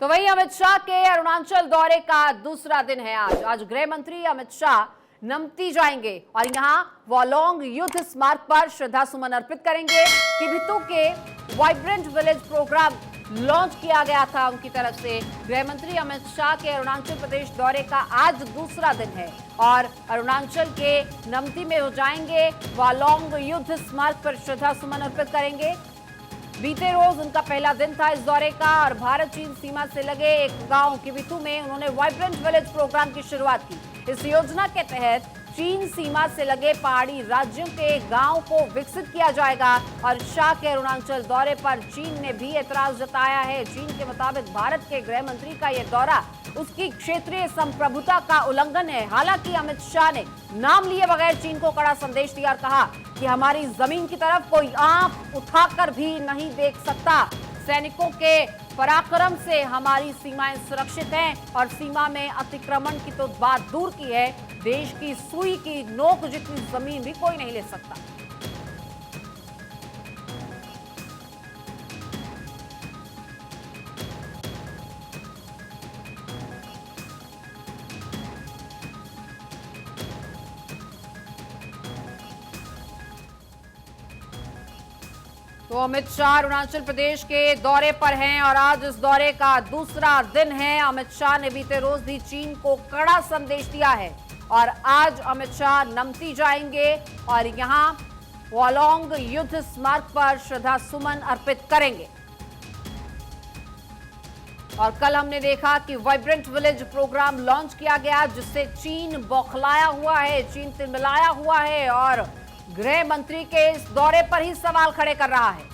तो वहीं अमित शाह के अरुणाचल दौरे का दूसरा दिन है आज गृह मंत्री अमित शाह नमती जाएंगे और यहां वॉलोंग युद्ध स्मारक पर श्रद्धा सुमन अर्पित करेंगे। किबिथु के वाइब्रेंट विलेज प्रोग्राम लॉन्च किया गया था उनकी तरफ से। गृह मंत्री अमित शाह के अरुणाचल प्रदेश दौरे का आज दूसरा दिन है और अरुणाचल के नमती में हो जाएंगे, वॉलोंग युद्ध स्मारक पर श्रद्धा सुमन अर्पित करेंगे। बीते रोज उनका पहला दिन था इस दौरे का और भारत चीन सीमा से लगे एक गांव किबिथु में उन्होंने वाइब्रेंट विलेज प्रोग्राम की शुरुआत की। इस योजना के तहत चीन सीमा से लगे पहाड़ी राज्यों के गांव को विकसित किया जाएगा और शाह के अरुणाचल दौरे पर चीन ने भी एतराज जताया है। चीन के मुताबिक भारत के गृह मंत्री का यह दौरा उसकी क्षेत्रीय संप्रभुता का उल्लंघन है। हालांकि अमित शाह ने नाम लिए बगैर चीन को कड़ा संदेश दिया और कहा कि हमारी जमीन की तरफ कोई आंख उठाकर भी नहीं देख सकता। सैनिकों के पराक्रम से हमारी सीमाएं सुरक्षित हैं और सीमा में अतिक्रमण की तो बात दूर की है, देश की सुई की नोक जितनी जमीन भी कोई नहीं ले सकता। तो अमित शाह अरुणाचल प्रदेश के दौरे पर हैं और आज इस दौरे का दूसरा दिन है। अमित शाह ने बीते रोज भी चीन को कड़ा संदेश दिया है और आज अमित शाह नमती जाएंगे और यहां वॉलोंग युद्ध स्मारक पर श्रद्धा सुमन अर्पित करेंगे। और कल हमने देखा कि वाइब्रेंट विलेज प्रोग्राम लॉन्च किया गया जिससे चीन बौखलाया हुआ है, चीन तिलमिलाया हुआ है और गृह मंत्री के इस दौरे पर ही सवाल खड़े कर रहा है।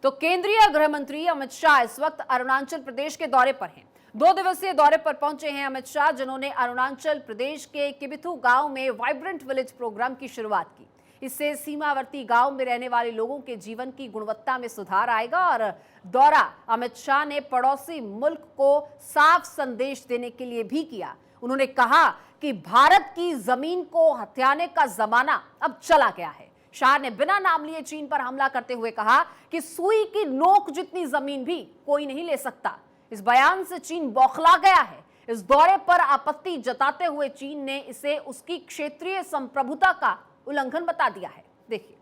तो केंद्रीय गृह मंत्री अमित शाह इस वक्त अरुणाचल प्रदेश के दौरे पर हैं। 2 दिवसीय दौरे पर पहुंचे हैं अमित शाह, जिन्होंने अरुणाचल प्रदेश के किबिथु गांव में वाइब्रेंट विलेज प्रोग्राम की शुरुआत की। इससे सीमावर्ती गांव में रहने वाले लोगों के जीवन की गुणवत्ता में सुधार आएगा और दौरा अमित शाह ने पड़ोसी मुल्क को साफ संदेश देने के लिए भी किया। उन्होंने कहा कि भारत की जमीन को हथियाने का जमाना अब चला गया है। शाह ने बिना नाम लिए चीन पर हमला करते हुए कहा कि सुई की नोक जितनी जमीन भी कोई नहीं ले सकता। इस बयान से चीन बौखला गया है। इस दौरे पर आपत्ति जताते हुए चीन ने इसे उसकी क्षेत्रीय संप्रभुता का उल्लंघन बता दिया है। देखिए,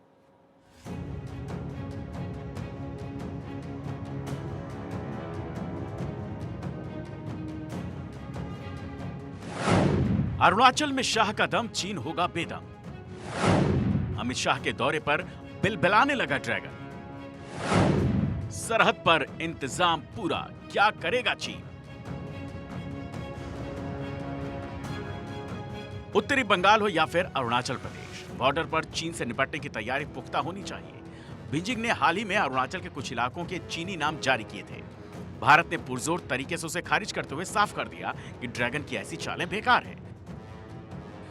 अरुणाचल में शाह का दम, चीन होगा बेदम। अमित शाह के दौरे पर बिलबिलाने लगा ड्रैगन। सरहद पर इंतजाम पूरा, क्या करेगा चीन? उत्तरी बंगाल हो या फिर अरुणाचल प्रदेश, बॉर्डर पर चीन से निपटने की तैयारी पुख्ता होनी चाहिए। बीजिंग ने हाल ही में अरुणाचल के कुछ इलाकों के चीनी नाम जारी किए थे। भारत ने पुरजोर तरीके से उसे खारिज करते हुए साफ कर दिया कि ड्रैगन की ऐसी चालें बेकार हैं।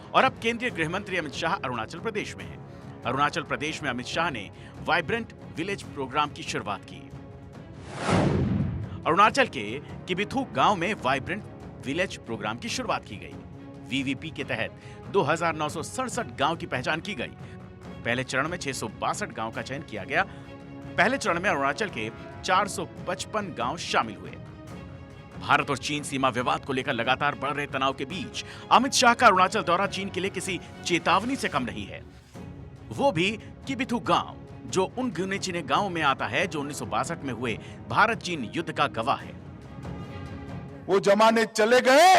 और अब केंद्रीय गृह मंत्री अमित शाह अरुणाचल प्रदेश में हैं। अरुणाचल प्रदेश में अमित शाह ने वाइब्रेंट विलेज प्रोग्राम की शुरुआत की। अरुणाचल के किबिथु गांव में वाइब्रेंट विलेज प्रोग्राम की शुरुआत की गई। वीवीपी के तहत 2967 गांव की पहचान की गई। पहले चरण में 662 गांव का चयन किया गया। पहले चरण में अरुणाचल के 455 गांव शामिल हुए। भारत और चीन सीमा विवाद को लेकर लगातार बढ़ रहे तनाव के बीच अमित शाह का अरुणाचल दौरा चीन के लिए किसी चेतावनी से कम नहीं है। वो भी किबिथु गांव, जो उन गिने चुने गांवों में आता है जो 1962 में हुए भारत चीन युद्ध का गवाह है। वो जमाने चले गए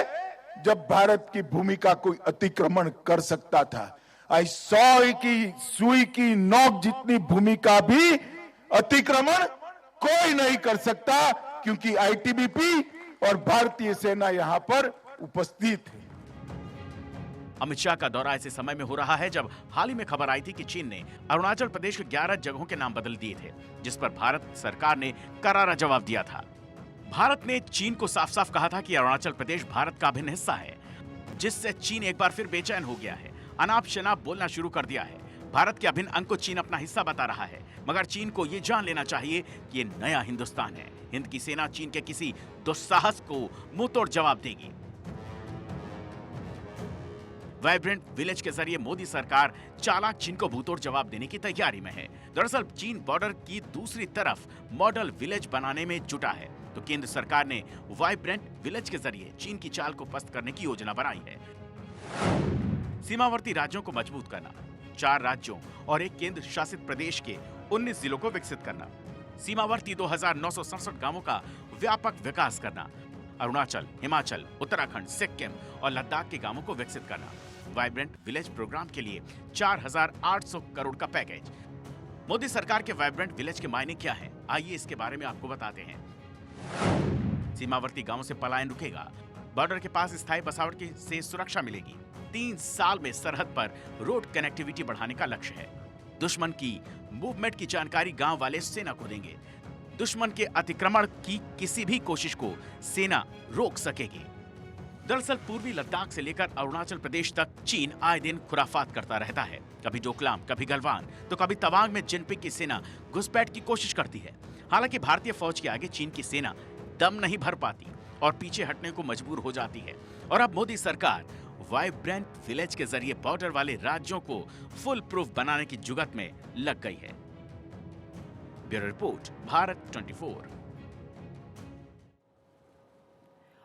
जब भारत की भूमि का कोई अतिक्रमण कर सकता था। आज सौ की सुई की नोक जितनी भूमि का भी अतिक्रमण कोई नहीं कर सकता, क्योंकि आईटीबीपी और भारतीय सेना यहां पर उपस्थित है। अमित शाह का दौरा ऐसे समय में हो रहा है जब हाल ही में खबर आई थी कि चीन ने अरुणाचल प्रदेश के 11 जगहों के नाम बदल दिए थे, जिस पर भारत सरकार ने करारा जवाब दिया था। भारत ने चीन को साफ साफ कहा था कि अरुणाचल प्रदेश भारत का अभिन्न हिस्सा है, जिससे चीन एक बार फिर बेचैन हो गया है, अनाप शनाप बोलना शुरू कर दिया है। भारत के अभिन्न अंग को चीन अपना हिस्सा बता रहा है, मगर चीन को यह जान लेना चाहिए कि ये नया हिंदुस्तान है। हिंद की सेना चीन के किसी दुस्साहस को मुंहतोड़ जवाब देगी। वाइब्रेंट विलेज के जरिए मोदी सरकार चालाक चीन को भूतोड़ जवाब देने की तैयारी में है। दरअसल चीन बॉर्डर की दूसरी तरफ मॉडल विलेज बनाने में जुटा है, तो केंद्र सरकार ने वाइब्रेंट विलेज के जरिए चीन की चाल को पस्त करने की योजना बनाई है। सीमावर्ती राज्यों को मजबूत करना, 4 राज्यों और एक केंद्र शासित प्रदेश के 19 जिलों को विकसित करना, सीमावर्ती 2967 गांवों का व्यापक विकास करना, अरुणाचल, हिमाचल, उत्तराखंड, सिक्किम और लद्दाख के गांवों को विकसित करना। वाइब्रेंट विलेज प्रोग्राम के लिए 4800 करोड़ का पैकेज। मोदी सरकार के वाइब्रेंट विलेज के मायने क्या हैं? आइए इसके बारे में आपको बताते हैं। सीमावर्ती गांवों से पलायन रुकेगा, बॉर्डर के पास स्थायी बसावट से सुरक्षा मिलेगी। 3 साल में सरहद पर रोड कनेक्टिविटी बढ़ाने का लक्ष्य है। दुश्मन की मूवमेंट की जानकारी गांव वाले सेना को देंगे। दुश्मन के अतिक्रमण की किसी भी कोशिश को सेना रोक सकेगी। दरअसल पूर्वी लद्दाख से लेकर अरुणाचल प्रदेश तक चीन आए दिन खुराफात करता रहता है। कभी डोकलाम, कभी गलवान, तो कभी तवांग में जिनपिंग की सेना घुसपैठ की कोशिश करती है। हालांकि भारतीय फौज के आगे चीन की सेना दम नहीं भर पाती और पीछे हटने को मजबूर हो जाती है। और अब मोदी सरकार वाइब्रेंट विलेज के जरिए बॉर्डर वाले राज्यों को फुल प्रूफ बनाने की जुगत में लग गई है। Bureau report, Bharat 24।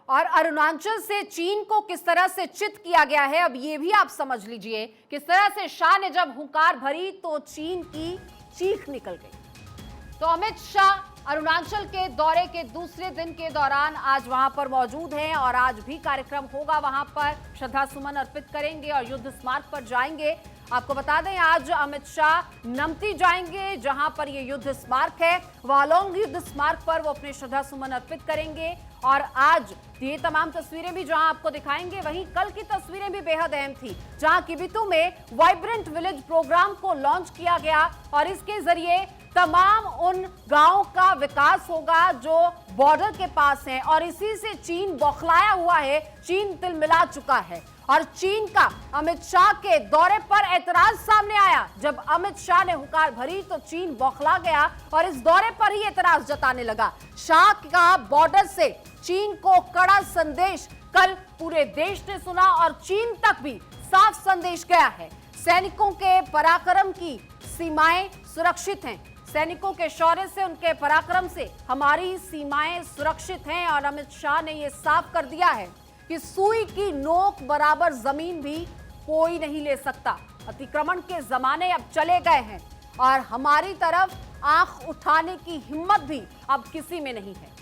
और अरुणाचल से चीन को किस तरह से चित किया गया है, अब ये भी आप समझ लीजिए। किस तरह से शाह ने जब हुंकार भरी तो चीन की चीख निकल गई। तो अमित शाह अरुणाचल के दौरे के दूसरे दिन के दौरान आज वहां पर मौजूद हैं और आज भी कार्यक्रम होगा। वहां पर श्रद्धा सुमन अर्पित करेंगे और युद्ध स्मारक पर जाएंगे। आपको बता दें आज अमित शाह नमती जाएंगे, जहां पर ये युद्ध स्मारक है। वालोंग युद्ध स्मारक पर वो अपने श्रद्धा सुमन अर्पित करेंगे। और आज ये तमाम तस्वीरें भी जहां आपको दिखाएंगे, वहीं कल की तस्वीरें भी बेहद अहम थी, जहां किबिथु में वाइब्रेंट विलेज प्रोग्राम को लॉन्च किया गया और इसके जरिए तमाम उन गांवों का विकास होगा जो बॉर्डर के पास हैं। और इसी से चीन बौखलाया हुआ है, चीन तिलमिला चुका है। और चीन का अमित शाह के दौरे पर ऐतराज सामने आया। जब अमित शाह ने हुंकार भरी तो चीन बौखला गया और इस दौरे पर ही ऐतराज जताने लगा। शाह का बॉर्डर से चीन को कड़ा संदेश कल पूरे देश ने सुना और चीन तक भी साफ संदेश गया है। सैनिकों के पराक्रम की सीमाएं सुरक्षित हैं। सैनिकों के शौर्य से, उनके पराक्रम से हमारी सीमाएं सुरक्षित हैं। और अमित शाह ने यह साफ कर दिया है कि सुई की नोक बराबर जमीन भी कोई नहीं ले सकता। अतिक्रमण के जमाने अब चले गए हैं और हमारी तरफ आंख उठाने की हिम्मत भी अब किसी में नहीं है।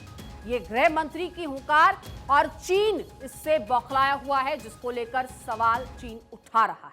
ये गृह मंत्री की हुंकार और चीन इससे बौखलाया हुआ है, जिसको लेकर सवाल चीन उठा रहा है।